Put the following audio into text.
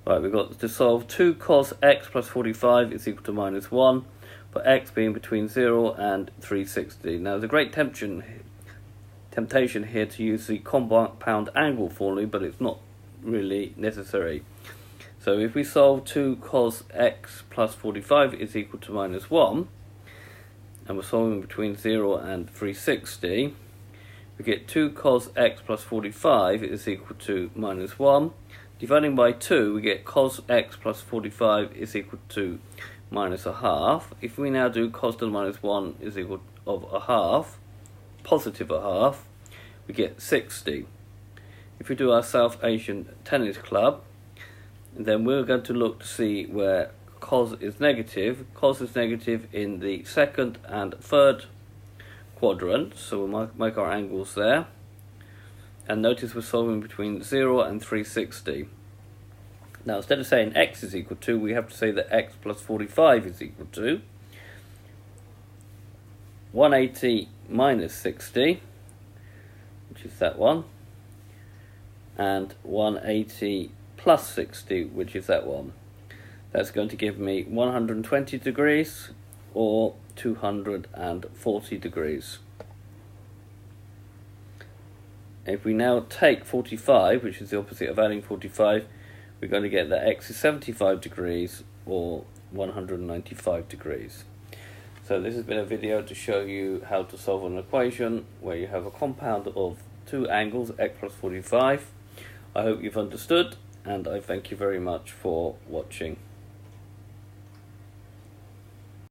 Right, we've got to solve 2 cos x plus 45 is equal to minus 1, for x being between 0 and 360. Now, there's a great temptation here to use the compound angle formula, but it's not really necessary. So if we solve 2 cos x plus 45 is equal to minus 1, and we're solving between 0 and 360, we get 2 cos x plus 45 is equal to minus 1. Dividing by 2, we get cos x plus 45 is equal to minus a half. If we now do cos to the minus 1 is equal of a half, positive a half, we get 60. If we do our South Asian Tennis Club, then we're going to look to see where cos is negative. Cos is negative in the second and third quadrant, so we'll make our angles there. And notice we're solving between 0 and 360. Now, instead of saying x is equal to, we have to say that x plus 45 is equal to 180 minus 60, which is that one, and 180 plus 60, which is that one. That's going to give me 120 degrees or 240 degrees. If we now take 45, which is the opposite of adding 45, we're going to get that x is 75 degrees or 195 degrees. So this has been a video to show you how to solve an equation where you have a compound of 2 angles, x plus 45. I hope you've understood, and I thank you very much for watching.